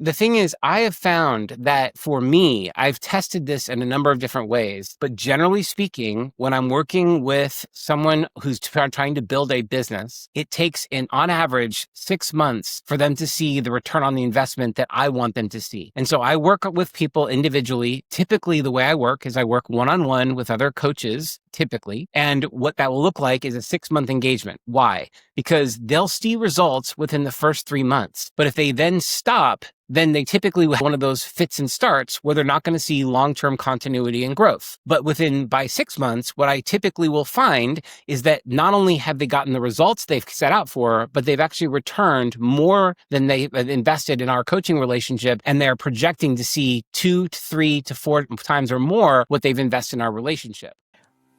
The thing is, I have found that for me, I've tested this in a number of different ways, but generally speaking, when I'm working with someone who's trying to build a business, it takes on average 6 months for them to see the return on the investment that I want them to see. And so I work with people individually. Typically, the way I work is I work one-on-one with other coaches, typically. And what that will look like is a 6-month engagement. Why? Because they'll see results within the first 3 months. But if they then stop, then they typically will have one of those fits and starts where they're not going to see long-term continuity and growth. But by 6 months, what I typically will find is that not only have they gotten the results they've set out for, but they've actually returned more than they invested in our coaching relationship. And they're projecting to see 2 to 3 to 4 times or more what they've invested in our relationship.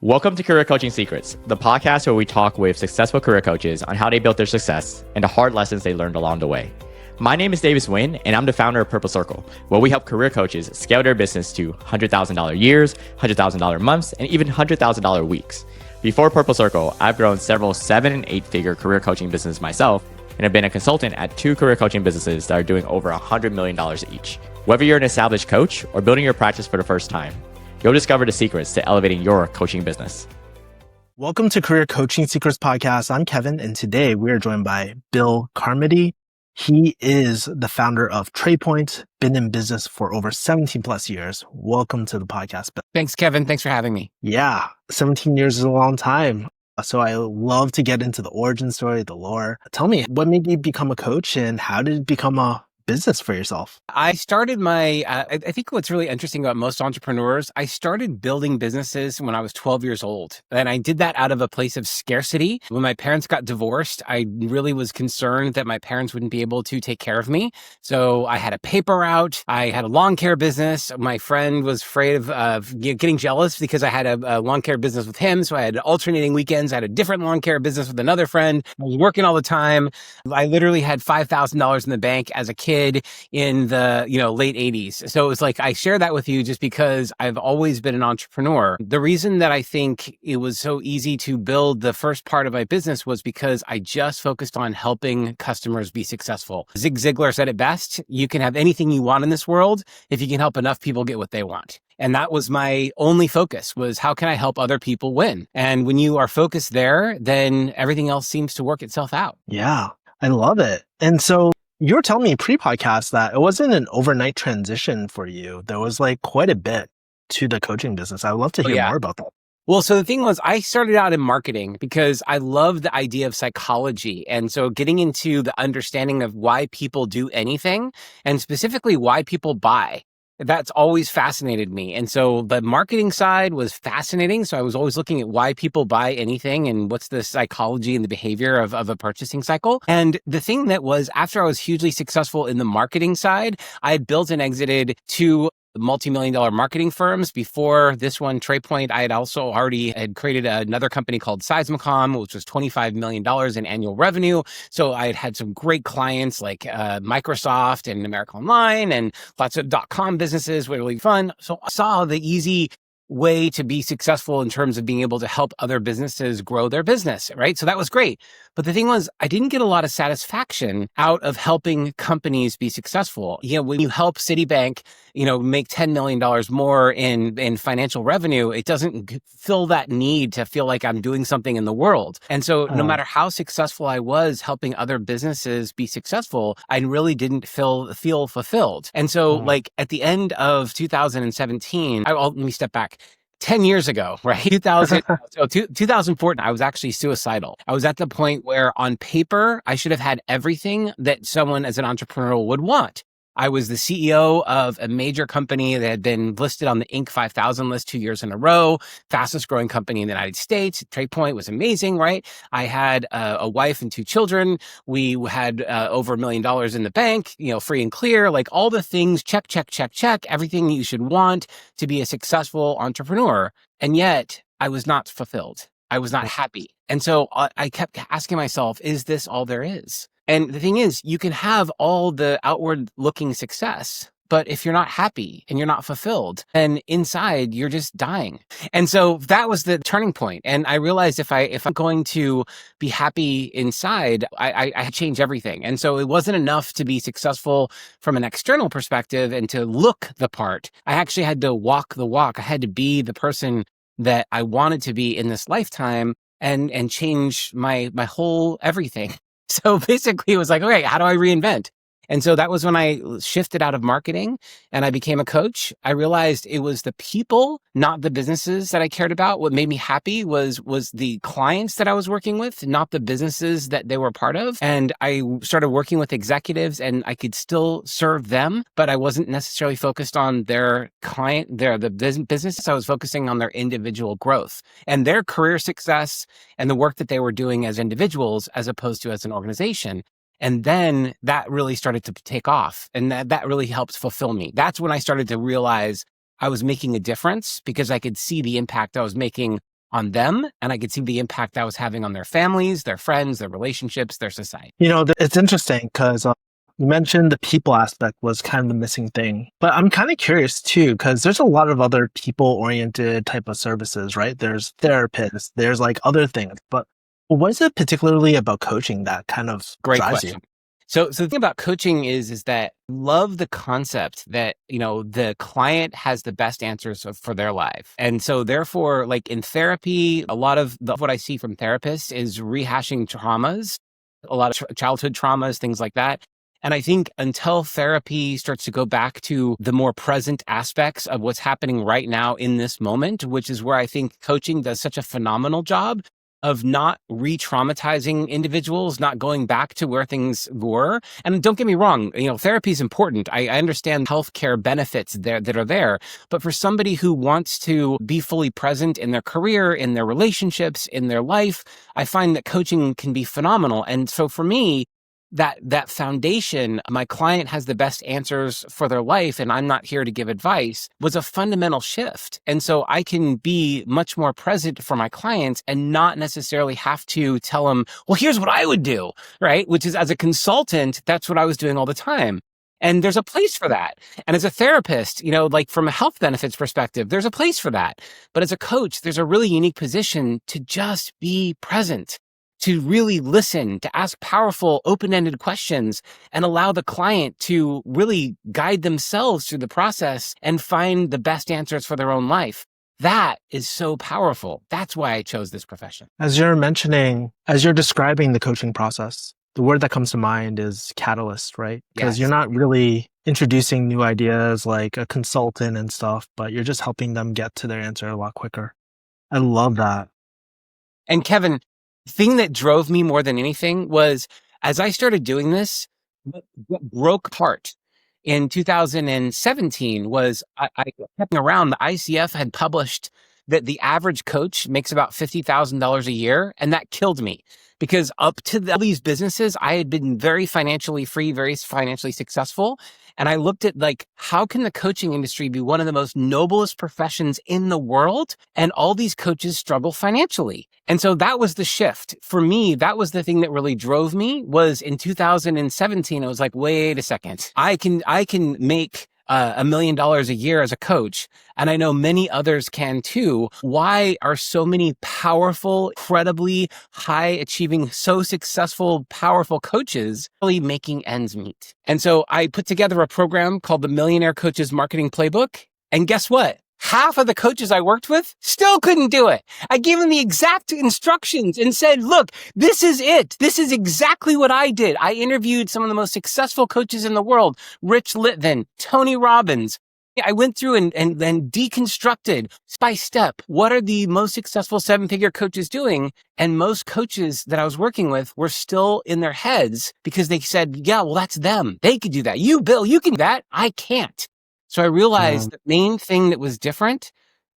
Welcome to Career Coaching Secrets, the podcast where we talk with successful career coaches on how they built their success and the hard lessons they learned along the way. My name is Davis Nguyen, and I'm the founder of Purple Circle, where we help career coaches scale their business to $100,000 years, $100,000 months, and even $100,000 weeks. Before Purple Circle, I've grown several 7- and 8-figure career coaching businesses myself, and have been a consultant at 2 career coaching businesses that are doing over $100 million each. Whether you're an established coach or building your practice for the first time, you'll discover the secrets to elevating your coaching business. Welcome to Career Coaching Secrets Podcast. I'm Kevin, and today we are joined by Bill Carmody. He is the founder of TradePoint, been in business for over 17 plus years. Welcome to the podcast, Bill. Thanks, Kevin. Thanks for having me. Yeah, 17 years is a long time. So I love to get into the origin story, the lore. Tell me, what made you become a coach and how did it become a business for yourself? I started I think what's really interesting about most entrepreneurs, I started building businesses when I was 12 years old. And I did that out of a place of scarcity. When my parents got divorced, I really was concerned that my parents wouldn't be able to take care of me. So I had a paper route. I had a lawn care business. My friend was afraid of getting jealous because I had a lawn care business with him. So I had alternating weekends. I had a different lawn care business with another friend. I was working all the time. I literally had $5,000 in the bank as a kid in the late 80s. So it was like, I share that with you just because I've always been an entrepreneur. The reason that I think it was so easy to build the first part of my business was because I just focused on helping customers be successful. Zig Ziglar said it best: you can have anything you want in this world if you can help enough people get what they want. And that was my only focus, was how can I help other people win? And when you are focused there, then everything else seems to work itself out. Yeah, I love it. And so you were telling me pre-podcast that it wasn't an overnight transition for you. There was like quite a bit to the coaching business. I would love to hear more about that. Well, so the thing was, I started out in marketing because I love the idea of psychology. And so getting into the understanding of why people do anything, and specifically why people buy, that's always fascinated me. And so the marketing side was fascinating. So I was always looking at why people buy anything and what's the psychology and the behavior of a purchasing cycle. And the thing that was, after I was hugely successful in the marketing side, I had built and exited 2 multi-million-dollar marketing firms. Before this one, TradePoint, I had also already had created another company called Seismicom, which was $25 million in annual revenue. So I had some great clients like Microsoft and America Online, and lots of .com businesses were really fun. So I saw the easy way to be successful in terms of being able to help other businesses grow their business, right? So that was great. But the thing was, I didn't get a lot of satisfaction out of helping companies be successful. When you help Citibank, make $10 million more in financial revenue, it doesn't fill that need to feel like I'm doing something in the world. And so no matter how successful I was helping other businesses be successful, I really didn't feel fulfilled. And so like at the end of 2017, let me step back. 10 years ago, right? 2014, I was actually suicidal. I was at the point where on paper, I should have had everything that someone as an entrepreneur would want. I was the CEO of a major company that had been listed on the Inc. 5000 list 2 years in a row, fastest growing company in the United States. TradePoint was amazing, right? I had a wife and 2 children. We had over $1 million in the bank, free and clear, like all the things, check, check, check, check, everything you should want to be a successful entrepreneur. And yet I was not fulfilled. I was not happy. And so I kept asking myself, is this all there is? And the thing is, you can have all the outward looking success, But if you're not happy and you're not fulfilled, then inside you're just dying. And so that was the turning point. And I realized if I'm going to be happy inside, I change everything. And so it wasn't enough to be successful from an external perspective and to look the part. I actually had to walk the walk. I had to be the person that I wanted to be in this lifetime and change my whole everything. So basically it was like, okay, how do I reinvent? And so that was when I shifted out of marketing and I became a coach. I realized it was the people, not the businesses that I cared about. What made me happy was the clients that I was working with, not the businesses that they were part of. And I started working with executives and I could still serve them, but I wasn't necessarily focused on their client, the business. I was focusing on their individual growth and their career success and the work that they were doing as individuals as opposed to as an organization. And then that really started to take off and that really helped fulfill me. That's when I started to realize I was making a difference because I could see the impact I was making on them and I could see the impact I was having on their families, their friends, their relationships, their society. It's interesting because you mentioned the people aspect was kind of the missing thing, but I'm kind of curious too, because there's a lot of other people-oriented type of services, right? There's therapists, there's like other things, but what is it particularly about coaching that kind of Great drives question. you? So the thing about coaching is that I love the concept that, the client has the best answers for their life. And so therefore, like in therapy, a lot of what I see from therapists is rehashing traumas, a lot of childhood traumas, things like that. And I think until therapy starts to go back to the more present aspects of what's happening right now in this moment, which is where I think coaching does such a phenomenal job of not re-traumatizing individuals, not going back to where things were. And don't get me wrong, therapy is important. I understand healthcare benefits that are there, but for somebody who wants to be fully present in their career, in their relationships, in their life, I find that coaching can be phenomenal. And so for me, that foundation, my client has the best answers for their life and I'm not here to give advice, was a fundamental shift. And so I can be much more present for my clients and not necessarily have to tell them, well, here's what I would do, right? Which is as a consultant, that's what I was doing all the time. And there's a place for that. And as a therapist, like from a health benefits perspective, there's a place for that. But as a coach, there's a really unique position to just be present, to really listen, to ask powerful, open-ended questions and allow the client to really guide themselves through the process and find the best answers for their own life. That is so powerful. That's why I chose this profession. As you're describing the coaching process, the word that comes to mind is catalyst, right? Because Yes. you're not really introducing new ideas like a consultant and stuff, but you're just helping them get to their answer a lot quicker. I love that. And Kevin, the thing that drove me more than anything was as I started doing this, what broke apart in 2017 was I kept around. The ICF had published that the average coach makes about $50,000 a year. And that killed me because up to all these businesses, I had been very financially free, very financially successful. And I looked at how can the coaching industry be one of the most noblest professions in the world? And all these coaches struggle financially. And so that was the shift. For me, that was the thing that really drove me was in 2017, I was like, wait a second, I can make $1 million a year as a coach. And I know many others can too. Why are so many powerful, incredibly high achieving, so successful, powerful coaches really making ends meet? And so I put together a program called the Millionaire Coaches Marketing Playbook. And guess what? Half of the coaches I worked with still couldn't do it. I gave them the exact instructions and said, look, this is it. This is exactly what I did. I interviewed some of the most successful coaches in the world, Rich Litvin, Tony Robbins. I went through and then deconstructed step by step. What are the most successful 7-figure coaches doing? And most coaches that I was working with were still in their heads because they said, yeah, well, that's them. They could do that. You, Bill, you can do that. I can't. So I realized the main thing that was different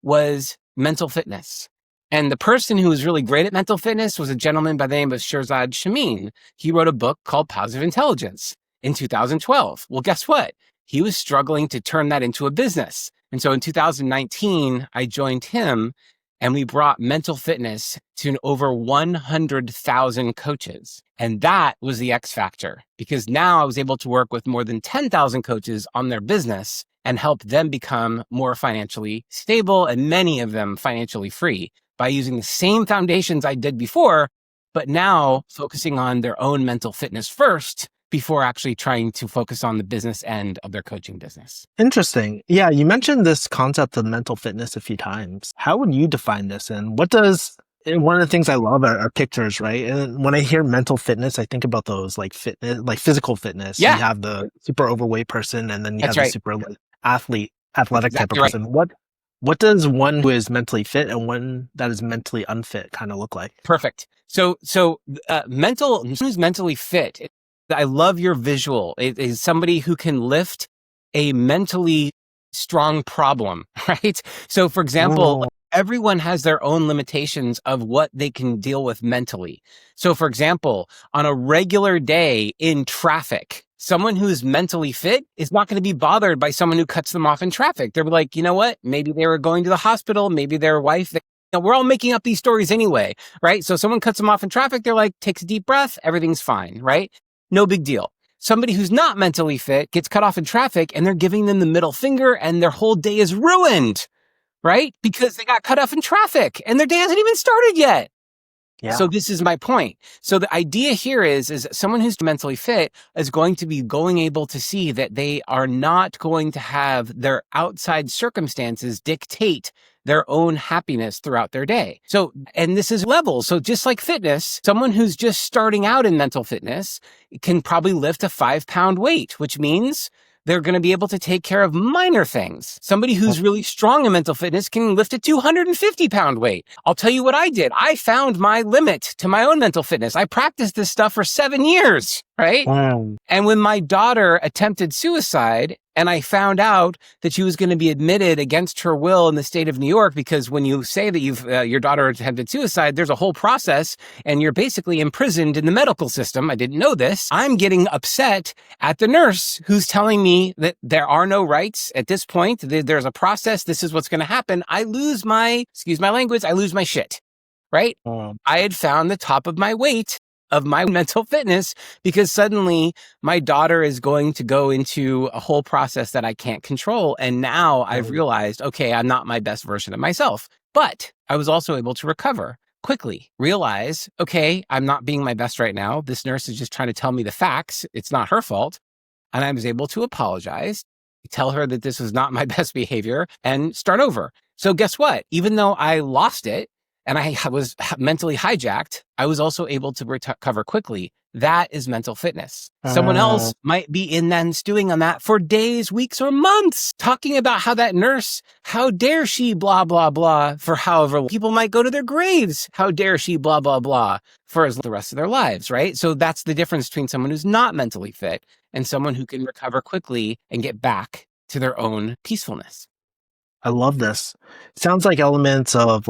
was mental fitness. And the person who was really great at mental fitness was a gentleman by the name of Shirzad Chamine. He wrote a book called Positive Intelligence in 2012. Well, guess what? He was struggling to turn that into a business. And so in 2019, I joined him and we brought mental fitness to over 100,000 coaches. And that was the X factor, because now I was able to work with more than 10,000 coaches on their business and help them become more financially stable, and many of them financially free, by using the same foundations I did before, but now focusing on their own mental fitness first before actually trying to focus on the business end of their coaching business. Interesting. Yeah, you mentioned this concept of mental fitness a few times. How would you define this? And one of the things I love are pictures, right? And when I hear mental fitness, I think about those like fitness, like physical fitness. Yeah. You have the super overweight person, and then you That's have the right. super athletic type of Exactly right. person. What does one who is mentally fit and one that is mentally unfit kind of look like? Perfect. So who's mentally fit. I love your visual. It is somebody who can lift a mentally strong problem, right? So for example, Oh, everyone has their own limitations of what they can deal with mentally. So for example, on a regular day in traffic, someone who is mentally fit is not going to be bothered by someone who cuts them off in traffic. They're like, you know what? Maybe they were going to the hospital. Maybe their wife, we're all making up these stories anyway, right? So someone cuts them off in traffic. They're like, takes a deep breath. Everything's fine, right? No big deal. Somebody who's not mentally fit gets cut off in traffic and they're giving them the middle finger and their whole day is ruined, right? Because they got cut off in traffic and their day hasn't even started yet. yeah. So this is my point. So the idea here is someone who's mentally fit is going to be able to see that they are not going to have their outside circumstances dictate their own happiness throughout their day. So, and this is levels. So just like fitness, someone who's just starting out in mental fitness can probably lift a 5-pound weight, which means they're going to be able to take care of minor things. Somebody who's really strong in mental fitness can lift a 250-pound weight. I'll tell you what I did. I found my limit to my own mental fitness. I practiced this stuff for 7 years, right? Wow. And when my daughter attempted suicide, and I found out that she was going to be admitted against her will in the state of New York, because when you say that your daughter attempted suicide, there's a whole process and you're basically imprisoned in the medical system. I didn't know this. I'm getting upset at the nurse who's telling me that there are no rights at this point. There's a process. This is what's going to happen. I lose my, excuse my language, I lose my shit, right? I had found the top of my weight of my mental fitness, because suddenly my daughter is going to go into a whole process that I can't control. And now I've realized, okay, I'm not my best version of myself, but I was also able to recover quickly, realize, okay, I'm not being my best right now. This nurse is just trying to tell me the facts. It's not her fault. And I was able to apologize, tell her that this was not my best behavior, and start over. So guess what? Even though I lost it, and I was mentally hijacked, I was also able to recover quickly. That is mental fitness. Someone else might be in then stewing on that for days, weeks, or months, talking about how that nurse, how dare she, blah, blah, blah, for however long. People might go to their graves. How dare she, blah, blah, blah, for the rest of their lives, right? So that's the difference between someone who's not mentally fit and someone who can recover quickly and get back to their own peacefulness. I love this. Sounds like elements of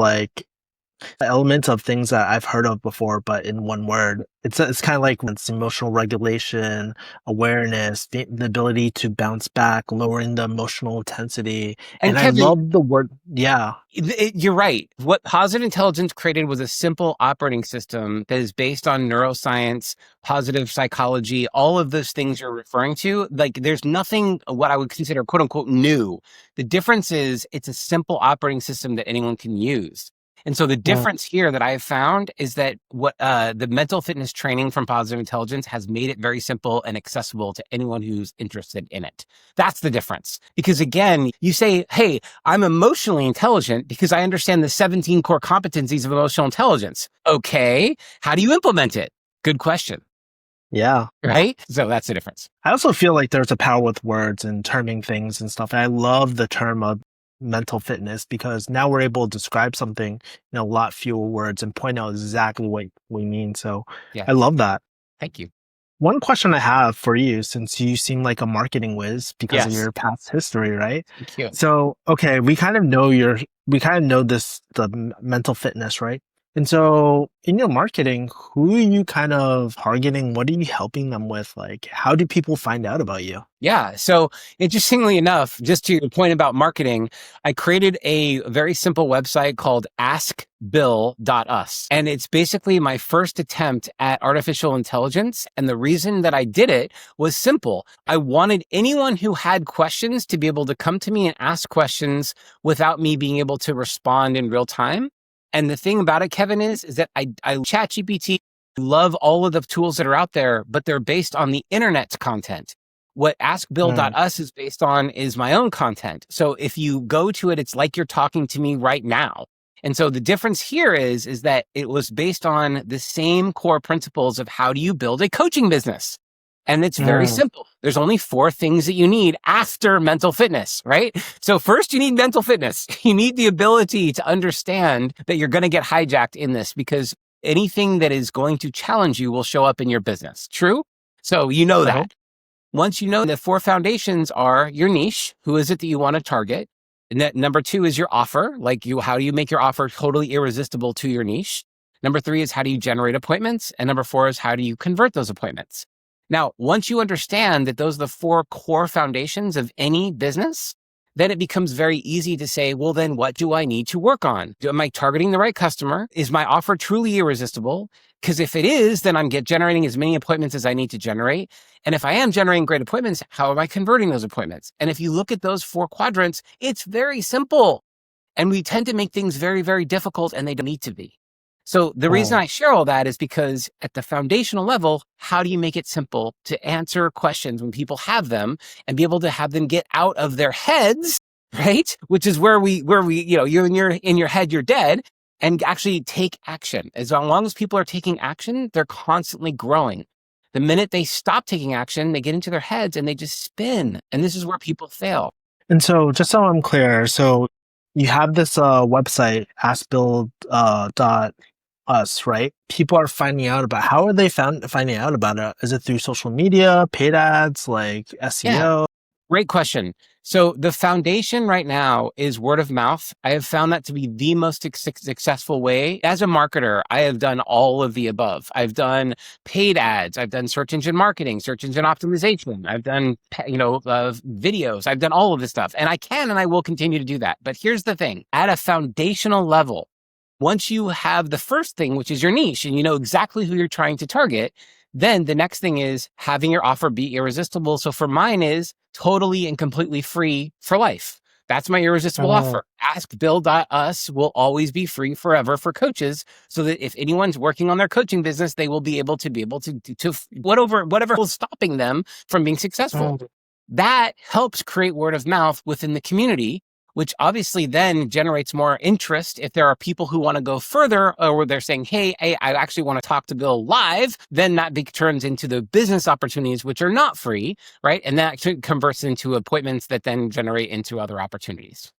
things that I've heard of before, but in one word. It's kind of like it's emotional regulation, awareness, the ability to bounce back, lowering the emotional intensity. And I Kevin, love the word, yeah. You're right. What Positive Intelligence created was a simple operating system that is based on neuroscience, positive psychology, all of those things you're referring to. Like, there's nothing what I would consider quote unquote new. The difference is it's a simple operating system that anyone can use. And so the difference here that I've found is that what the mental fitness training from Positive Intelligence has made it very simple and accessible to anyone who's interested in it. That's the difference. Because again, you say, hey, I'm emotionally intelligent because I understand the 17 core competencies of emotional intelligence. Okay, how do you implement it? Good question. Yeah. Right? So that's the difference. I also feel like there's a power with words and terming things and stuff. And I love the term of mental fitness, because now we're able to describe something in a lot fewer words and point out exactly what we mean. So Yeah. I love that. Thank you. One question I have for you, since you seem like a marketing whiz because of your past history, right? Thank you. So, okay, we kind of know the mental fitness, right? And so in your marketing, who are you kind of targeting? What are you helping them with? Like, how do people find out about you? Yeah. So interestingly enough, just to your point about marketing, I created a very simple website called askbill.us. And it's basically my first attempt at artificial intelligence. And the reason that I did it was simple. I wanted anyone who had questions to be able to come to me and ask questions without me being able to respond in real time. And the thing about it, Kevin, is that I ChatGPT, love all of the tools that are out there, but they're based on the internet's content. What Mm. askbill.us is based on is my own content. So if you go to it, it's like you're talking to me right now. And so the difference here is that it was based on the same core principles of how do you build a coaching business? And it's very Mm. simple. There's only 4 things that you need after mental fitness, right? So first you need mental fitness. You need the ability to understand that you're going to get hijacked in this because anything that is going to challenge you will show up in your business. True? So you know Uh-huh. that. Once you know the 4 foundations are your niche, who is it that you want to target? And that number 2 is your offer, like how do you make your offer totally irresistible to your niche? Number 3 is how do you generate appointments? And number 4 is how do you convert those appointments? Now, once you understand that those are the 4 core foundations of any business, then it becomes very easy to say, well, then what do I need to work on? Am I targeting the right customer? Is my offer truly irresistible? Because if it is, then I'm generating as many appointments as I need to generate. And if I am generating great appointments, how am I converting those appointments? And if you look at those 4 quadrants, it's very simple. And we tend to make things very, very difficult and they don't need to be. So the reason Mm. I share all that is because at the foundational level, how do you make it simple to answer questions when people have them and be able to have them get out of their heads, right? Which is where you're in your head, you're dead, and actually take action. As long as people are taking action, they're constantly growing. The minute they stop taking action, they get into their heads and they just spin. And this is where people fail. And so just so I'm clear, so you have this website, askbill dot us, right? People are finding out about how are they finding out about it? Is it through social media, paid ads, like Yeah. SEO? Great question. So the foundation right now is word of mouth. I have found that to be the most successful way. As a marketer, I have done all of the above. I've done paid ads. I've done search engine marketing, search engine optimization. I've done, videos. I've done all of this stuff and I can, and I will continue to do that. But here's the thing, at a foundational level, once you have the first thing, which is your niche, and you know exactly who you're trying to target, then the next thing is having your offer be irresistible. So for mine is totally and completely free for life. That's my irresistible Oh. offer. Askbill.us will always be free forever for coaches so that if anyone's working on their coaching business, they will be able to whatever is stopping them from being successful. Oh. That helps create word of mouth within the community, which obviously then generates more interest. If there are people who want to go further or they're saying, hey, I actually want to talk to Bill live, then that turns into the business opportunities, which are not free, right? And that converts into appointments that then generate into other opportunities.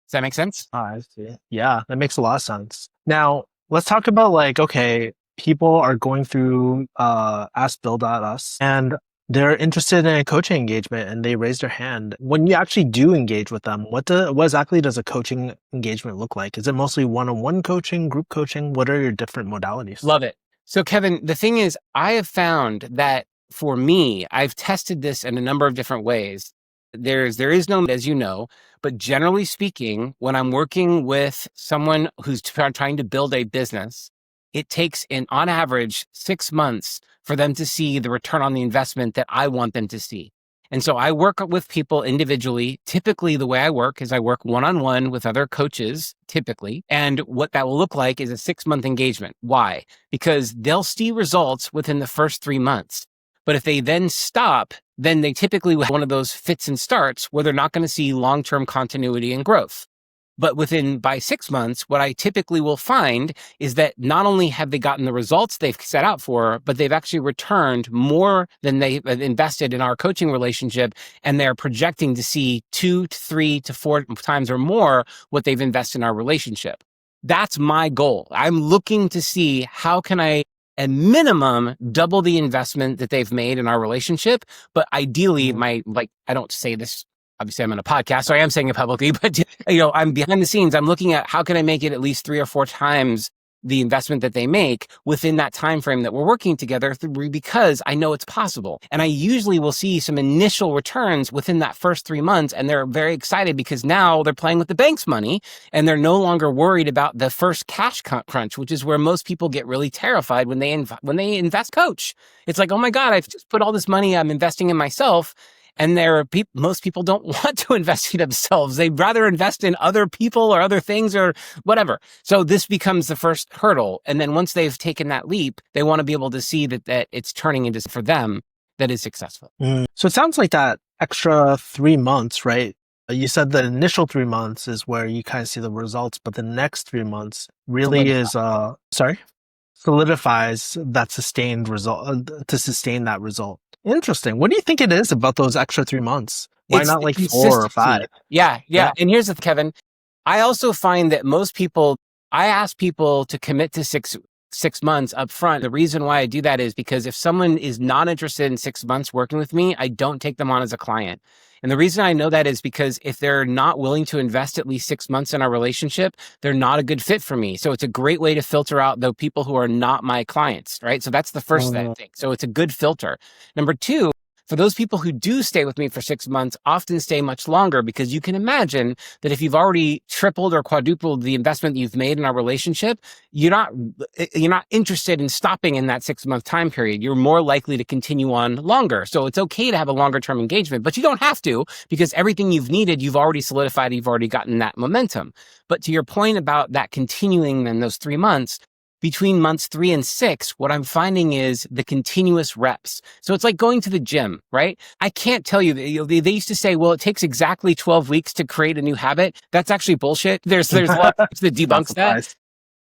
Does that make sense? I see. Yeah, that makes a lot of sense. Now, let's talk about like, okay, people are going through askbill.us and they're interested in a coaching engagement and they raise their hand. When you actually do engage with them, what exactly does a coaching engagement look like? Is it mostly one-on-one coaching, group coaching? What are your different modalities? Love it. So, Kevin, the thing is, I have found that for me, I've tested this in a number of different ways. There is no, as you know, but generally speaking, when I'm working with someone who's trying to build a business, it takes on average 6 months for them to see the return on the investment that I want them to see. And so I work with people individually. Typically, the way I work is I work one-on-one with other coaches, typically. And what that will look like is a 6-month engagement. Why? Because they'll see results within the first 3 months. But if they then stop, then they typically have one of those fits and starts where they're not going to see long-term continuity and growth. But by 6 months, what I typically will find is that not only have they gotten the results they've set out for, but they've actually returned more than they invested in our coaching relationship. And they're projecting to see 2 to 3 to 4 times or more what they've invested in our relationship. That's my goal. I'm looking to see how can I, at minimum, double the investment that they've made in our relationship. But ideally, I don't say this, obviously I'm on a podcast, so I am saying it publicly, but I'm behind the scenes. I'm looking at how can I make it at least 3 or 4 times the investment that they make within that time frame that we're working together because I know it's possible. And I usually will see some initial returns within that first 3 months, and they're very excited because now they're playing with the bank's money and they're no longer worried about the first cash crunch, which is where most people get really terrified when they invest coach. It's like, oh my God, I've just put all this money I'm investing in myself. And most people don't want to invest in themselves. They'd rather invest in other people or other things or whatever. So this becomes the first hurdle. And then once they've taken that leap, they want to be able to see that it's turning into, for them, that is successful. So it sounds like that extra 3 months, right? You said the initial 3 months is where you kind of see the results, but the next 3 months really is, solidifies that sustained result to sustain that result. Interesting. What do you think it is about those extra 3 months? Why It's not the like 4 or 5? Yeah. And here's the Kevin. I also find that most people, I ask people to commit to six months up front. The reason why I do that is because if someone is not interested in 6 months working with me, I don't take them on as a client. And the reason I know that is because if they're not willing to invest at least 6 months in our relationship, they're not a good fit for me. So it's a great way to filter out the people who are not my clients, right? So that's the first thing. So it's a good filter. Number two, for those people who do stay with me for 6 months, often stay much longer because you can imagine that if you've already tripled or quadrupled the investment that you've made in our relationship, you're not interested in stopping in that 6-month time period. You're more likely to continue on longer. So it's okay to have a longer term engagement, but you don't have to because everything you've needed, you've already solidified, you've already gotten that momentum. But to your point about that continuing in those 3 months, between months 3 and 6, what I'm finding is the continuous reps. So it's like going to the gym, right? I can't tell you, they used to say, well, it takes exactly 12 weeks to create a new habit. That's actually bullshit. There's a lot that debunks that.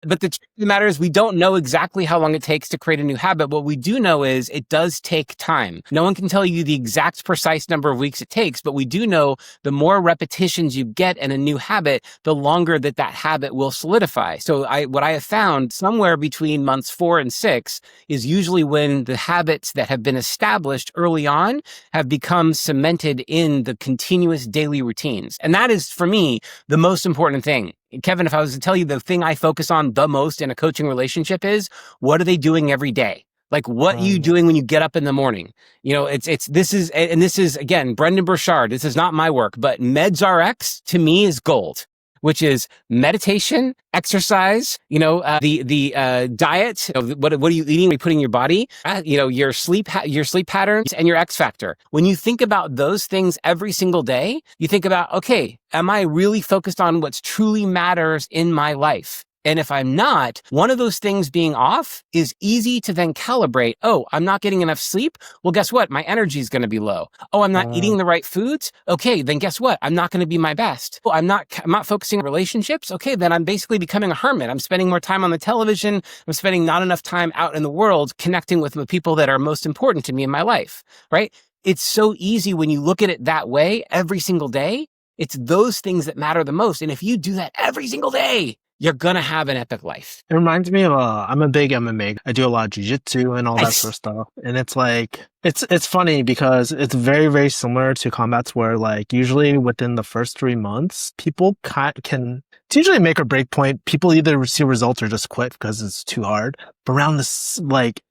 But the truth of the matter is we don't know exactly how long it takes to create a new habit. What we do know is it does take time. No one can tell you the exact precise number of weeks it takes, but we do know the more repetitions you get in a new habit, the longer that habit will solidify. So what I have found somewhere between months 4 and 6 is usually when the habits that have been established early on have become cemented in the continuous daily routines. And that is, for me, the most important thing. Kevin, if I was to tell you the thing I focus on the most in a coaching relationship is what are they doing every day? Like what are you doing when you get up in the morning? You know, this is again, Brendan Burchard. This is not my work, but Meds RX to me is gold, which is meditation, exercise, the diet, what are you eating, what are you putting in your body, your sleep patterns and your X factor. When you think about those things every single day, you think about, okay, am I really focused on what's truly matters in my life? And if I'm not, one of those things being off is easy to then calibrate. Oh, I'm not getting enough sleep. Well, guess what? My energy is going to be low. Oh, I'm not eating the right foods. Okay, then guess what? I'm not going to be my best. Oh, I'm not focusing on relationships. Okay, then I'm basically becoming a hermit. I'm spending more time on the television. I'm spending not enough time out in the world connecting with the people that are most important to me in my life, right? It's so easy when you look at it that way every single day. It's those things that matter the most. And if you do that every single day, you're going to have an epic life. It reminds me of, I'm a big MMA. I do a lot of jiu-jitsu and all that sort of stuff. And it's like, it's funny because it's very, very similar to combats where like usually within the first 3 months, people can, it's usually a make or break point. People either see results or just quit because it's too hard. But around this, like,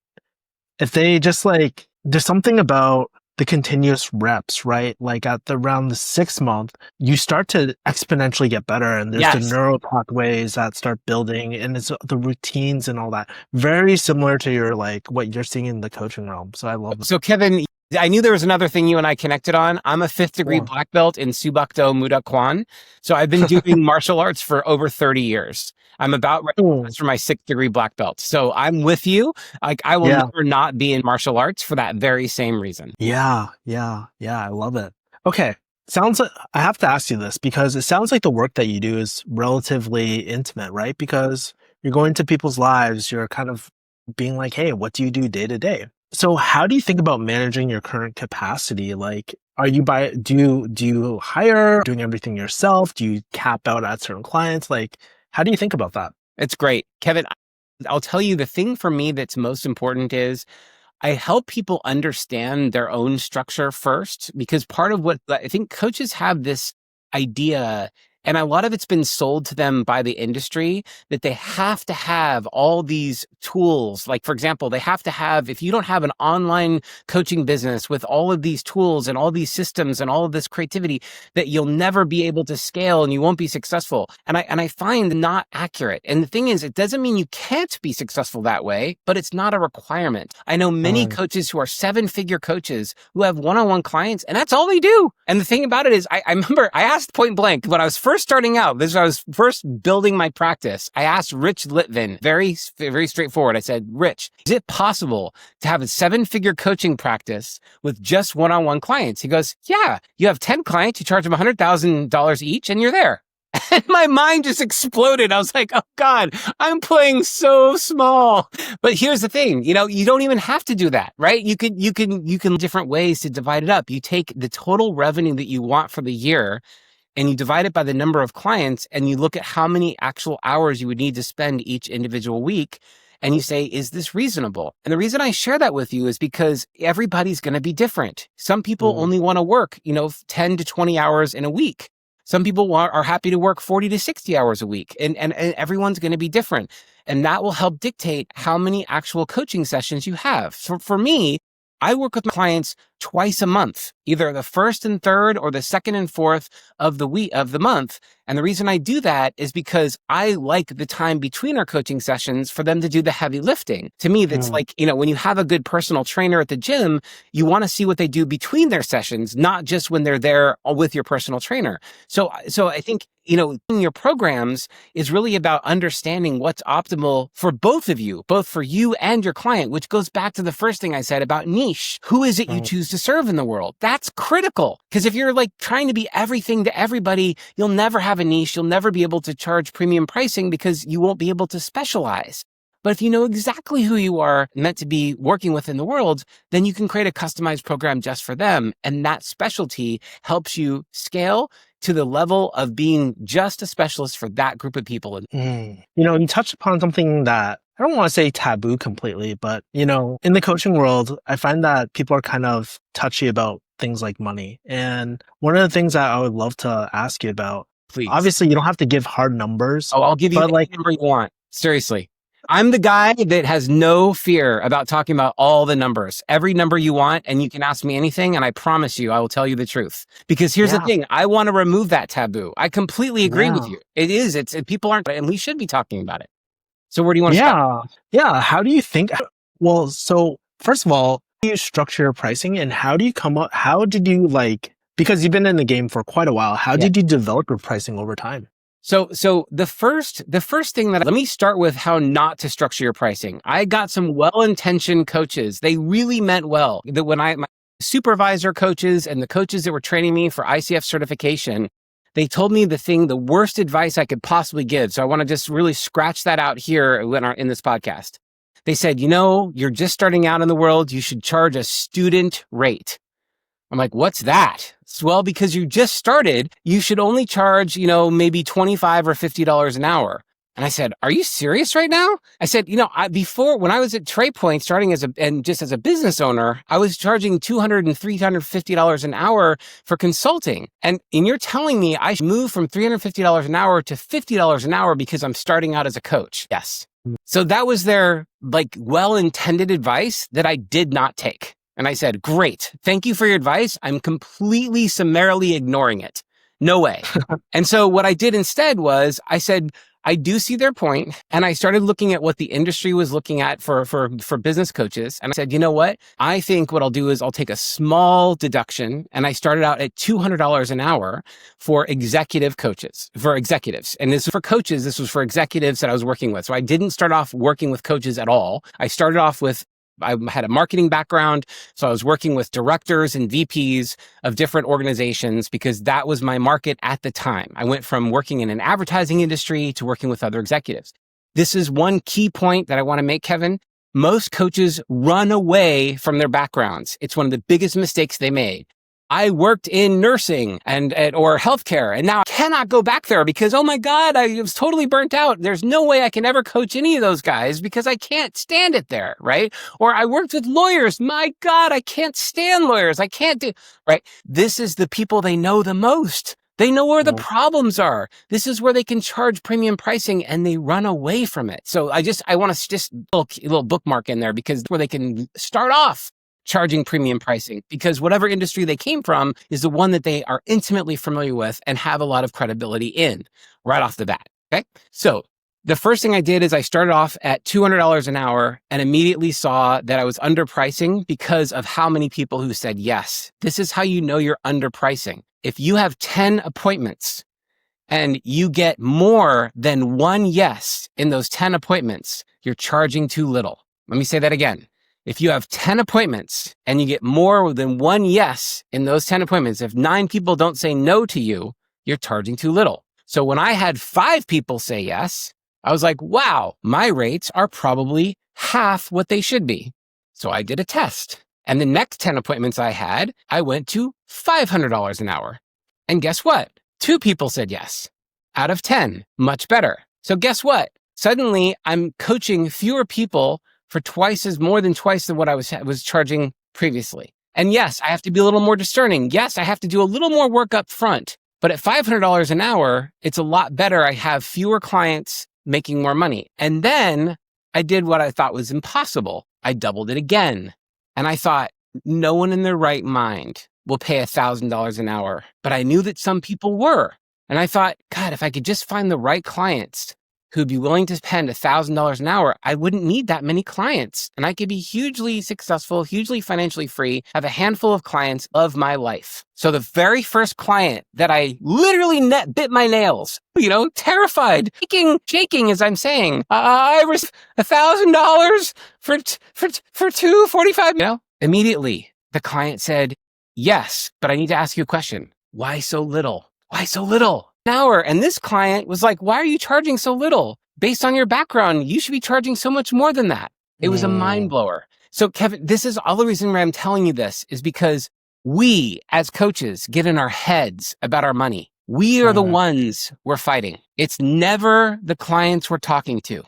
if they just like, there's something about the continuous reps, right? Like around the 6th month, you start to exponentially get better and there's the neural pathways that start building and it's the routines and all that. Very similar to your, like what you're seeing in the coaching realm. So I love it. So Kevin, I knew there was another thing you and I connected on. I'm a 5th degree black belt in Subakdo Muda Kwan. So I've been doing martial arts for over 30 years. I'm about ready for my 6th degree black belt. So I'm with you. Like I will never not be in martial arts for that very same reason. Yeah. I love it. Okay. Sounds like I have to ask you this because it sounds like the work that you do is relatively intimate, right? Because you're going to people's lives. You're kind of being like, hey, what do you do day to day? So how do you think about managing your current capacity? Like, do you hire, doing everything yourself? Do you cap out at certain clients? Like, how do you think about that? It's great. Kevin, I'll tell you the thing for me that's most important is I help people understand their own structure first, because part of what I think coaches have this idea And a lot of it's been sold to them by the industry that they have to have all these tools. Like, for example, they have to have, if you don't have an online coaching business with all of these tools and all these systems and all of this creativity, that you'll never be able to scale and you won't be successful. And I find not accurate. And the thing is, it doesn't mean you can't be successful that way, but it's not a requirement. I know many coaches who are 7-figure coaches who have one-on-one clients, and that's all they do. And the thing about it is, I remember I asked point blank when I was first starting out, this when I was first building my practice, I asked Rich Litvin, very, very straightforward. I said, Rich, is it possible to have a 7-figure coaching practice with just one-on-one clients? He goes, yeah, you have 10 clients, you charge them $100,000 each, and you're there. And my mind just exploded. I was like, oh God, I'm playing so small. But here's the thing, you don't even have to do that, right? You can different ways to divide it up. You take the total revenue that you want for the year and you divide it by the number of clients and you look at how many actual hours you would need to spend each individual week. And you say, is this reasonable? And the reason I share that with you is because everybody's going to be different. Some people only want to work, 10 to 20 hours in a week. Some people are happy to work 40 to 60 hours a week, and everyone's going to be different. And that will help dictate how many actual coaching sessions you have. So for me, I work with my clients twice a month, either the first and third or the second and fourth of the month. And the reason I do that is because I like the time between our coaching sessions for them to do the heavy lifting. To me, that's like, when you have a good personal trainer at the gym, you want to see what they do between their sessions, not just when they're there with your personal trainer. So I think, in your programs is really about understanding what's optimal for both of you, both for you and your client, which goes back to the first thing I said about niche. Who is it you choose to serve in the world? That's critical. Because if you're like trying to be everything to everybody, you'll never have a niche. You'll never be able to charge premium pricing because you won't be able to specialize. But if you know exactly who you are meant to be working with in the world, then you can create a customized program just for them. And that specialty helps you scale to the level of being just a specialist for that group of people. You touched upon something that I don't want to say taboo completely, but, in the coaching world, I find that people are kind of touchy about things like money. And one of the things that I would love to ask you about, Please. Obviously you don't have to give hard numbers. Oh, I'll give you any number you want. Seriously. I'm the guy that has no fear about talking about all the numbers, every number you want, and you can ask me anything, and I promise you, I will tell you the truth. Because here's the thing, I want to remove that taboo. I completely agree with you. People aren't, and we should be talking about it. So where do you want to start? Yeah. How do you think? Well, so first of all, how do you structure your pricing, and how do you come up? How did you because you've been in the game for quite a while, how did you develop your pricing over time? So the first thing let me start with how not to structure your pricing. I got some well-intentioned coaches. They really meant well. That when my supervisor coaches and the coaches that were training me for ICF certification, they told me the worst advice I could possibly give. So I want to just really scratch that out here in this podcast. They said, you're just starting out in the world. You should charge a student rate. I'm like, what's that? Well, because you just started, you should only charge, maybe $25 or $50 an hour. And I said, are you serious right now? I said, before when I was at TradePoint starting as a business owner, I was charging $200 and $350 an hour for consulting. And you're telling me I should move from $350 an hour to $50 an hour because I'm starting out as a coach. Yes. So that was their well-intended advice that I did not take. And I said, great, thank you for your advice. I'm completely summarily ignoring it. No way. And so what I did instead was I said, I do see their point. And I started looking at what the industry was looking at for business coaches. And I said, you know what? I think what I'll do is I'll take a small deduction. And I started out at $200 an hour for executive coaches, for executives. And this was for coaches. This was for executives that I was working with. So I didn't start off working with coaches at all. I started off with I had a marketing background, so I was working with directors and VPs of different organizations because that was my market at the time. I went from working in an advertising industry to working with other executives. This is one key point that I want to make, Kevin. Most coaches run away from their backgrounds. It's one of the biggest mistakes they made. I worked in nursing or healthcare, and now I cannot go back there because, oh my God, I was totally burnt out. There's no way I can ever coach any of those guys because I can't stand it there, right? Or I worked with lawyers. My God, I can't stand lawyers. I can't do, right? This is the people they know the most. They know where the problems are. This is where they can charge premium pricing and they run away from it. So I want to just book a little bookmark in there because where they can start off charging premium pricing because whatever industry they came from is the one that they are intimately familiar with and have a lot of credibility in right off the bat. Okay. So the first thing I did is I started off at $200 an hour and immediately saw that I was underpricing because of how many people who said yes. This is how you know you're underpricing. If you have 10 appointments and you get more than one yes in those 10 appointments, you're charging too little. Let me say that again. If you have 10 appointments and you get more than one yes in those 10 appointments, if 9 people don't say no to you, you're charging too little. So when I had 5 people say yes, I was like, wow, my rates are probably half what they should be. So I did a test. And the next 10 appointments I had, I went to $500 an hour. And guess what? 2 people said yes out of 10, much better. So guess what? Suddenly I'm coaching fewer people for more than twice than what I was charging previously. And yes, I have to be a little more discerning. Yes, I have to do a little more work up front. But at $500 an hour, it's a lot better. I have fewer clients making more money. And then I did what I thought was impossible. I doubled it again. And I thought, no one in their right mind will pay $1,000 an hour. But I knew that some people were. And I thought, God, if I could just find the right clients who'd be willing to spend $1,000 an hour, I wouldn't need that many clients. And I could be hugely successful, hugely financially free, have a handful of clients of my life. So the very first client that I literally bit my nails, terrified, shaking as I'm saying, I was $1,000 for 245. Immediately the client said, yes, but I need to ask you a question. Why so little? Why so little? An hour. And this client was like, why are you charging so little? Based on your background, you should be charging so much more than that. It was a mind blower. So Kevin, this is all the reason why I'm telling you this is because we as coaches get in our heads about our money. We are the ones we're fighting. It's never the clients we're talking to.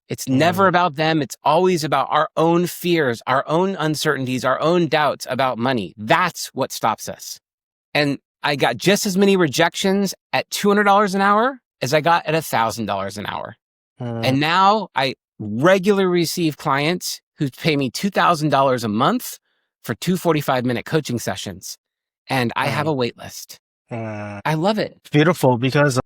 It's never about them. It's always about our own fears, our own uncertainties, our own doubts about money. That's what stops us. And I got just as many rejections at $200 an hour as I got at $1,000 an hour. And now I regularly receive clients who pay me $2,000 a month for 2 45-minute coaching sessions. And I have a wait list. I love it. It's beautiful because,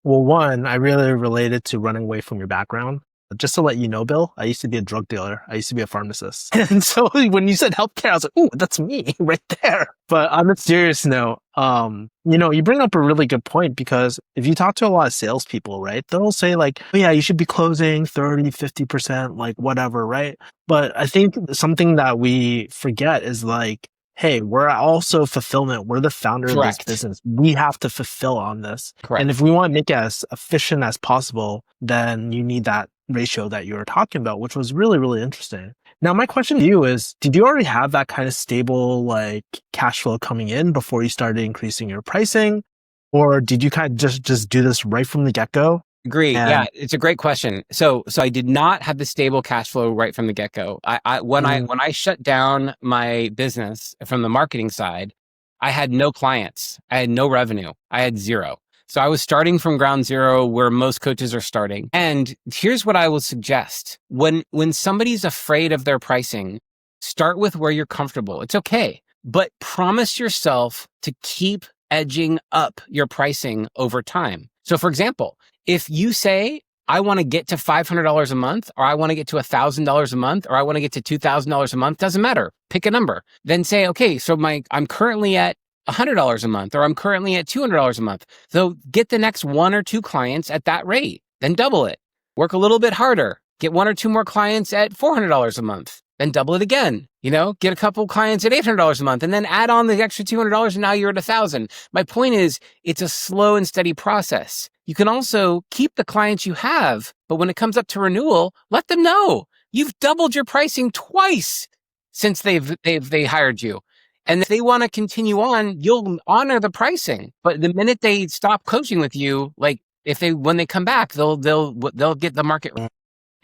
well, one, I really related to running away from your background. Just to let you know, Bill, I used to be a drug dealer. I used to be a pharmacist. And so when you said healthcare, I was like, ooh, that's me right there. But on a serious note, you bring up a really good point because if you talk to a lot of salespeople, right, they'll say like, oh yeah, you should be closing 30, 50%, like whatever, right? But I think something that we forget is like, hey, we're also fulfillment. We're the founder of this business. We have to fulfill on this. Correct. And if we want to make it as efficient as possible, then you need that ratio that you were talking about, which was really, really interesting. Now, my question to you is, did you already have that kind of stable, like cash flow coming in before you started increasing your pricing? Or did you kind of just do this right from the get-go? Agree. Yeah, it's a great question. So I did not have the stable cash flow right from the get-go. When I shut down my business from the marketing side, I had no clients. I had no revenue. I had zero. So I was starting from ground zero where most coaches are starting. And here's what I will suggest. When somebody's afraid of their pricing, start with where you're comfortable. It's okay, but promise yourself to keep edging up your pricing over time. So for example, if you say, I want to get to $500 a month, or I want to get to $1,000 a month, or I want to get to $2,000 a month, doesn't matter. Pick a number. Then say, okay, so I'm currently at $100 a month, or I'm currently at $200 a month. So get the next 1 or 2 clients at that rate, then double it. Work a little bit harder. Get 1 or 2 more clients at $400 a month, then double it again. Get a couple clients at $800 a month, and then add on the extra $200, and now you're at $1,000. My point is, it's a slow and steady process. You can also keep the clients you have, but when it comes up to renewal, let them know you've doubled your pricing twice since they hired you. And if they want to continue on, you'll honor the pricing. But the minute they stop coaching with you, like when they come back, they'll get the market.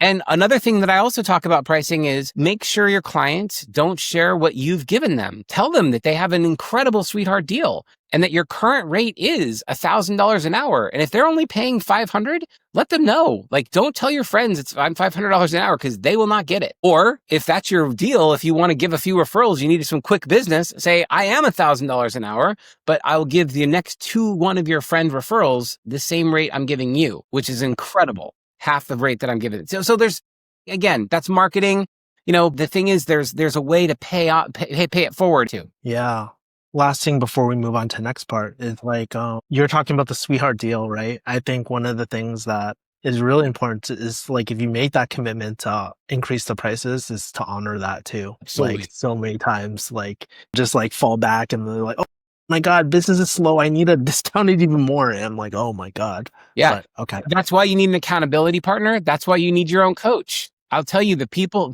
And another thing that I also talk about pricing is make sure your clients don't share what you've given them. Tell them that they have an incredible sweetheart deal. and that your current rate is $1,000 an hour. And if they're only paying 500, let them know. Like, don't tell your friends I'm $500 an hour because they will not get it. Or if that's your deal, if you want to give a few referrals, you need some quick business, say, I am $1,000 an hour, but I'll give the next one of your friend referrals the same rate I'm giving you, which is incredible. Half the rate that I'm giving. So there's, again, that's marketing. The thing is, there's a way to pay it forward too. Yeah. Last thing before we move on to the next part is like, you're talking about the sweetheart deal, right? I think one of the things that is really important is like, if you make that commitment to increase the prices, is to honor that too. Absolutely. Like so many times, like just like fall back and they're like, oh my God, business is slow. I need to discount it even more. And I'm like, oh my God. Yeah. But, okay. That's why you need an accountability partner. That's why you need your own coach. I'll tell you,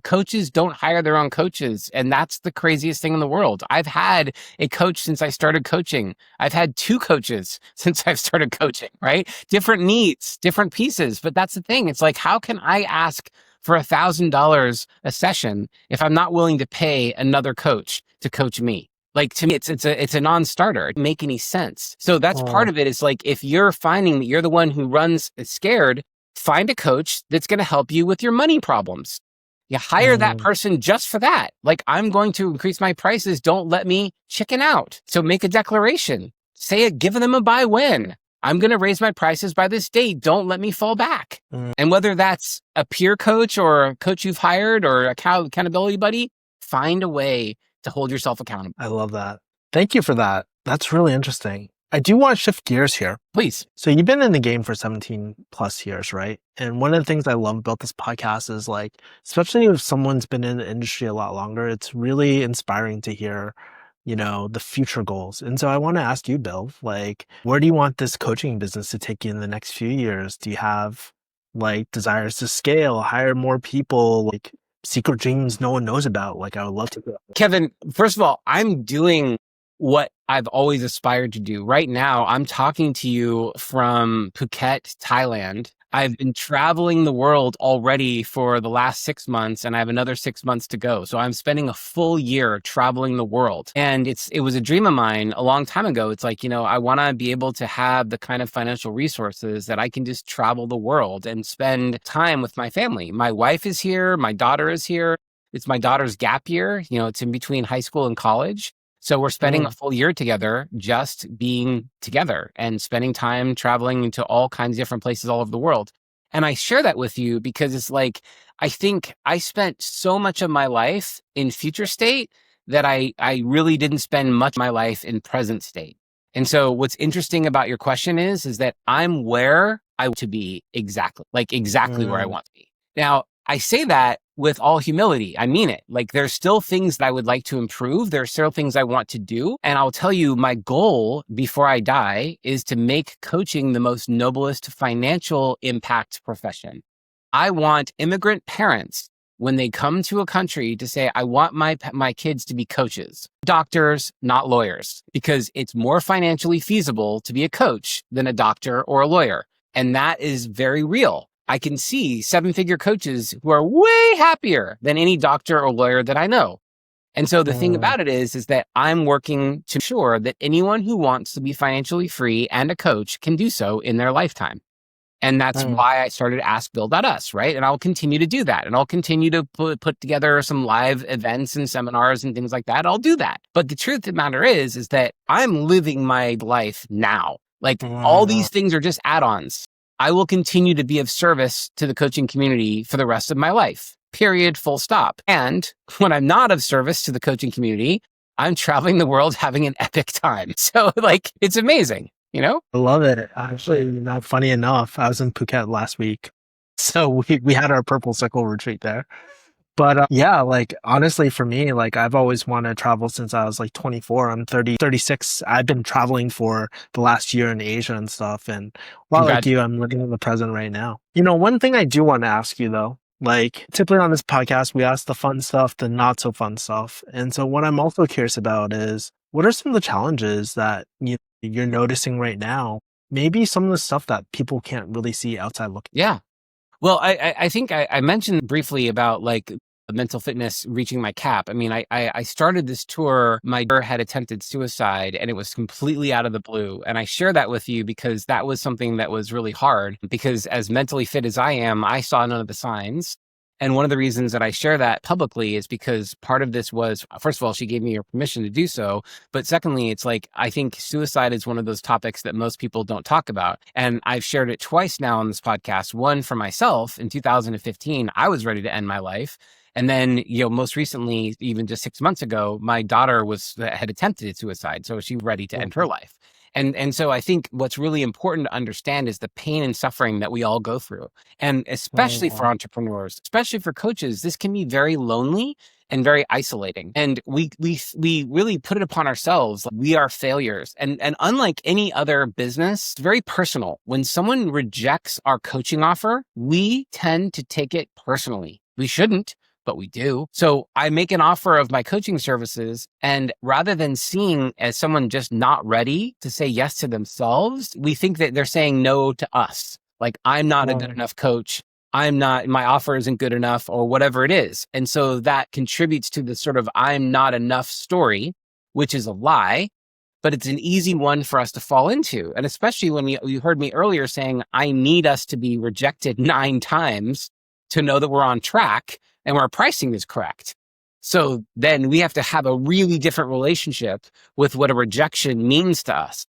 coaches don't hire their own coaches. And that's the craziest thing in the world. I've had a coach since I started coaching. I've had 2 coaches since I've started coaching, right? Different needs, different pieces. But that's the thing. It's like, how can I ask for $1,000 a session if I'm not willing to pay another coach to coach me? Like, to me, it's a non-starter. It doesn't make any sense. So that's part of it. Is like, if you're finding that you're the one who runs scared, find a coach that's going to help you with your money problems. You hire that person just for that. Like, I'm going to increase my prices. Don't let me chicken out. So make a declaration. Say it, give them a buy when. I'm going to raise my prices by this date. Don't let me fall back. And whether that's a peer coach or a coach you've hired or a accountability buddy, find a way to hold yourself accountable. I love that. Thank you for that. That's really interesting. I do want to shift gears here. Please. So you've been in the game for 17 plus years, right? And one of the things I love about this podcast is like, especially if someone's been in the industry a lot longer, it's really inspiring to hear, the future goals. And so I want to ask you, Bill, like, where do you want this coaching business to take you in the next few years? Do you have like desires to scale, hire more people, like secret dreams no one knows about? Like, I would love to hear. Kevin, first of all, I'm doing what I've always aspired to do. Right now, I'm talking to you from Phuket, Thailand. I've been traveling the world already for the last 6 months, and I have another 6 months to go. So I'm spending a full year traveling the world. And it was a dream of mine a long time ago. It's like, I want to be able to have the kind of financial resources that I can just travel the world and spend time with my family. My wife is here. My daughter is here. It's my daughter's gap year. It's in between high school and college. So we're spending a full year together, just being together and spending time traveling to all kinds of different places all over the world. And I share that with you because it's like, I think I spent so much of my life in future state that I really didn't spend much of my life in present state. And so what's interesting about your question is that I'm where I want to be exactly where I want to be. Now, I say that with all humility. I mean it. Like, there's still things that I would like to improve. There are still things I want to do. And I'll tell you, my goal before I die is to make coaching the most noblest financial impact profession. I want immigrant parents, when they come to a country, to say, I want my kids to be coaches, doctors, not lawyers, because it's more financially feasible to be a coach than a doctor or a lawyer. And that is very real. I can see 7-figure coaches who are way happier than any doctor or lawyer that I know. And so the thing about it is that I'm working to ensure that anyone who wants to be financially free and a coach can do so in their lifetime. And that's why I started AskBill.us, right? And I'll continue to do that. And I'll continue to put together some live events and seminars and things like that. I'll do that. But the truth of the matter is that I'm living my life now. Like, all these things are just add-ons. I will continue to be of service to the coaching community for the rest of my life, period, full stop. And when I'm not of service to the coaching community, I'm traveling the world having an epic time. So like, it's amazing, I love it. Actually, not funny enough, I was in Phuket last week. So we had our Purple Circle retreat there. But yeah, like, honestly, for me, like, I've always wanted to travel since I was like 24. I'm 36. I've been traveling for the last year in Asia and stuff. And while like you, I'm living in the present right now. One thing I do want to ask you though, like, typically on this podcast, we ask the fun stuff, the not so fun stuff. And so what I'm also curious about is, what are some of the challenges that you're noticing right now? Maybe some of the stuff that people can't really see outside looking. Yeah. Well, I think I mentioned briefly about like mental fitness reaching my cap. I mean, I started this tour. My daughter had attempted suicide and it was completely out of the blue. And I share that with you because that was something that was really hard because as mentally fit as I am, I saw none of the signs. And one of the reasons that I share that publicly is because part of this was, first of all, she gave me her permission to do so. But secondly, it's like, I think suicide is one of those topics that most people don't talk about. And I've shared it twice now on this podcast. One for myself in 2015, I was ready to end my life. And then, most recently, even just 6 months ago, my daughter had attempted suicide. So she was ready to end her life. And so I think what's really important to understand is the pain and suffering that we all go through. And especially for entrepreneurs, especially for coaches, this can be very lonely and very isolating. And we really put it upon ourselves. We are failures. And unlike any other business, it's very personal. When someone rejects our coaching offer, we tend to take it personally. We shouldn't, but we do. So I make an offer of my coaching services. And rather than seeing as someone just not ready to say yes to themselves, we think that they're saying no to us. Like, I'm not a good enough coach. My offer isn't good enough or whatever it is. And so that contributes to the sort of I'm not enough story, which is a lie, but it's an easy one for us to fall into. And especially when you heard me earlier saying, I need us to be rejected 9 times to know that we're on track and our pricing is correct. So then we have to have a really different relationship with what a rejection means to us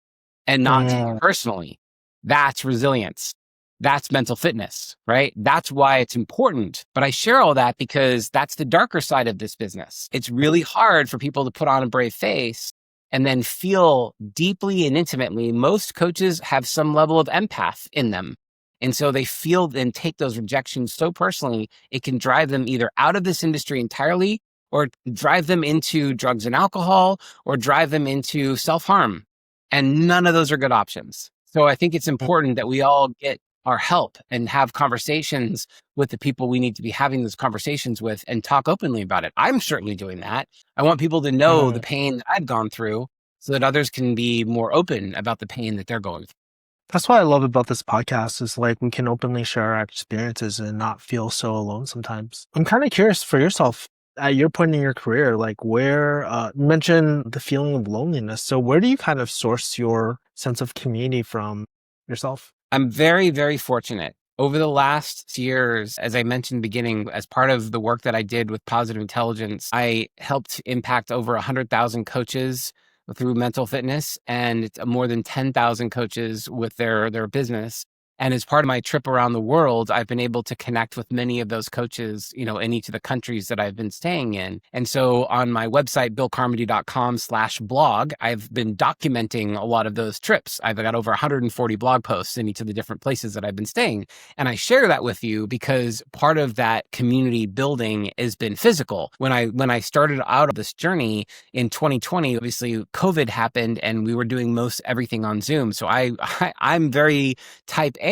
and not take it personally. That's resilience. That's mental fitness, right? That's why it's important. But I share all that because that's the darker side of this business. It's really hard for people to put on a brave face and then feel deeply and intimately. Most coaches have some level of empath in them. And so they feel and take those rejections so personally, it can drive them either out of this industry entirely or drive them into drugs and alcohol or drive them into self-harm. And none of those are good options. So I think it's important that we all get our help and have conversations with the people we need to be having those conversations with and talk openly about it. I'm certainly doing that. I want people to know the pain that I've gone through so that others can be more open about the pain that they're going through. That's what I love about this podcast is like we can openly share our experiences and not feel so alone sometimes. I'm kind of curious for yourself at your point in your career, like where you mentioned the feeling of loneliness. So where do you kind of source your sense of community from yourself? I'm very, very fortunate. Over the last years, as I mentioned in the beginning, as part of the work that I did with Positive Intelligence, I helped impact over 100,000 coaches through mental fitness and more than 10,000 coaches with their business. And as part of my trip around the world, I've been able to connect with many of those coaches, in each of the countries that I've been staying in. And so on my website, billcarmody.com/blog, I've been documenting a lot of those trips. I've got over 140 blog posts in each of the different places that I've been staying. And I share that with you because part of that community building has been physical. When I started out of this journey in 2020, obviously COVID happened and we were doing most everything on Zoom. So I'm very type A.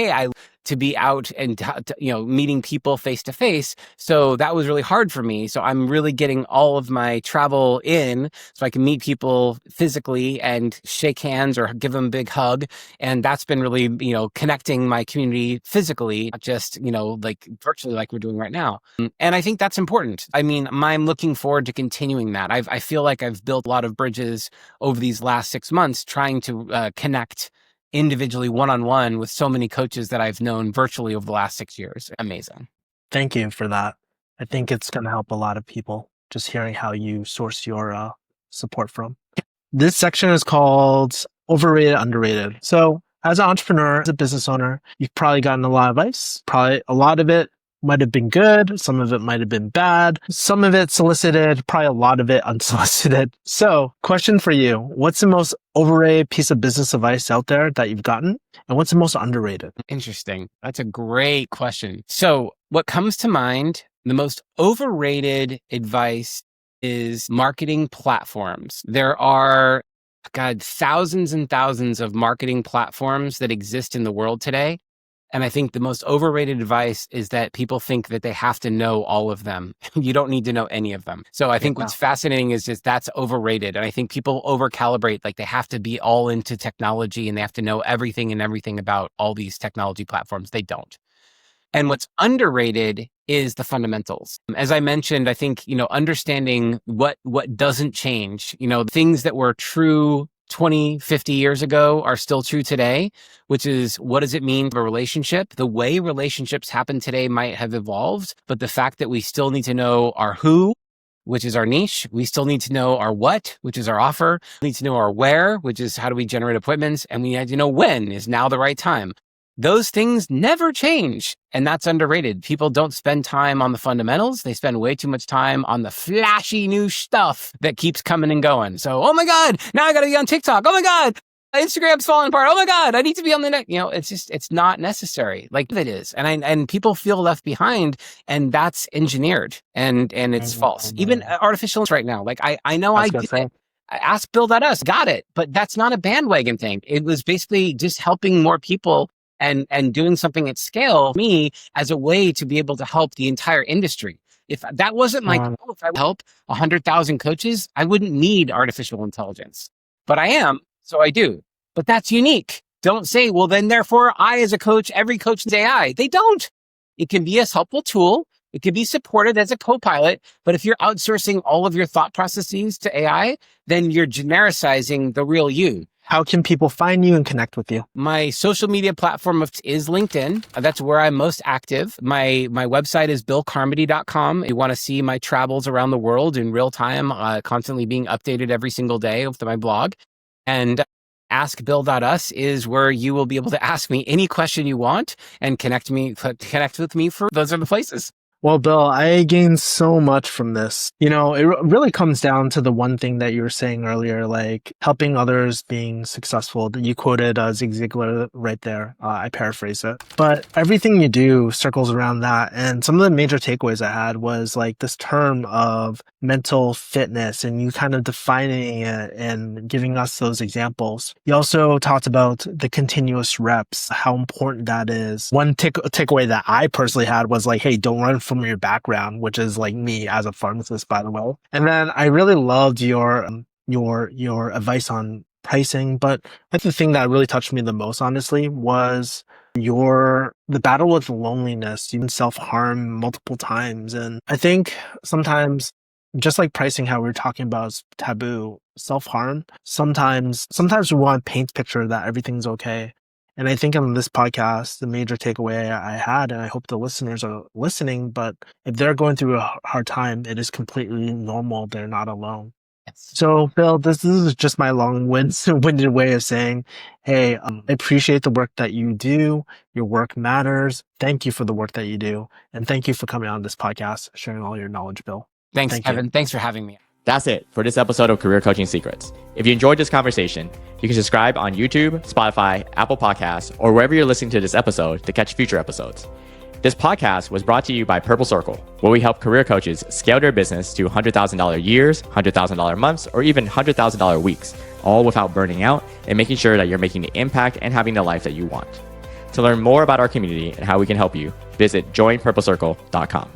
To be out and meeting people face to face. So that was really hard for me. So I'm really getting all of my travel in so I can meet people physically and shake hands or give them a big hug. And that's been really, connecting my community physically, not just, like virtually like we're doing right now. And I think that's important. I mean, I'm looking forward to continuing that. I feel like I've built a lot of bridges over these last 6 months trying to connect individually one-on-one with so many coaches that I've known virtually over the last 6 years. Amazing. Thank you for that. I think it's going to help a lot of people just hearing how you source your support from. This section is called overrated, underrated. So as an entrepreneur, as a business owner, you've probably gotten a lot of advice. Probably a lot of it might have been good. Some of it might have been bad. Some of it solicited, probably a lot of it unsolicited. So question for you. What's the most overrated piece of business advice out there that you've gotten? And what's the most underrated? Interesting. That's a great question. So what comes to mind, the most overrated advice is marketing platforms. There are, thousands and thousands of marketing platforms that exist in the world today. And I think the most overrated advice is that people think that they have to know all of them. You don't need to know any of them. So I think what's fascinating is just that's overrated. And I think people overcalibrate, like they have to be all into technology and they have to know everything and everything about all these technology platforms. They don't. And what's underrated is the fundamentals. As I mentioned, I think, understanding what doesn't change, things that were true 20, 50 years ago are still true today, which is, what does it mean for a relationship? The way relationships happen today might have evolved, but the fact that we still need to know our who, which is our niche. We still need to know our what, which is our offer. We need to know our where, which is how do we generate appointments. And we need to know when is now the right time. Those things never change. And that's underrated. People don't spend time on the fundamentals. They spend way too much time on the flashy new stuff that keeps coming and going. So, oh my God, now I got to be on TikTok. Oh my God, Instagram's falling apart. Oh my God, I need to be on the next. It's not necessary. Like it is. And people feel left behind, and that's engineered and it's false. Even artificial right now. Like I know I did it. I asked Bill.us, got it. But that's not a bandwagon thing. It was basically just helping more people and doing something at scale, me, as a way to be able to help the entire industry. If that wasn't my goal, if I would help 100,000 coaches, I wouldn't need artificial intelligence. But I am, so I do. But that's unique. Don't say, well, then therefore I as a coach, every coach is AI. They don't. It can be a helpful tool. It can be supported as a co-pilot. But if you're outsourcing all of your thought processes to AI, then you're genericizing the real you. How can people find you and connect with you? My social media platform is LinkedIn. That's where I'm most active. My website is billcarmody.com. If you want to see my travels around the world in real time, constantly being updated every single day with my blog. And askbill.us is where you will be able to ask me any question you want and connect with me for those are the places. Well, Bill, I gained so much from this. It really comes down to the one thing that you were saying earlier, like helping others being successful. You quoted Zig Ziglar right there. I paraphrase it. But everything you do circles around that. And some of the major takeaways I had was like this term of mental fitness and you kind of defining it and giving us those examples. You also talked about the continuous reps, how important that is. One takeaway that I personally had was like, hey, don't run from your background, which is like me as a pharmacist, by the way. And then I really loved your advice on pricing. But I think the thing that really touched me the most, honestly, was the battle with loneliness, even self-harm multiple times. And I think sometimes, just like pricing, how we were talking about is taboo, self-harm, sometimes we want to paint a picture that everything's okay. And I think on this podcast, the major takeaway I had, and I hope the listeners are listening, but if they're going through a hard time, it is completely normal. They're not alone. Yes. So, Bill, this is just my long-winded way of saying, hey, I appreciate the work that you do. Your work matters. Thank you for the work that you do. And thank you for coming on this podcast, sharing all your knowledge, Bill. Thanks, Kevin. Thanks for having me. That's it for this episode of Career Coaching Secrets. If you enjoyed this conversation, you can subscribe on YouTube, Spotify, Apple Podcasts, or wherever you're listening to this episode to catch future episodes. This podcast was brought to you by Purple Circle, where we help career coaches scale their business to $100,000 years, $100,000 months, or even $100,000 weeks, all without burning out and making sure that you're making the impact and having the life that you want. To learn more about our community and how we can help you, visit joinpurplecircle.com.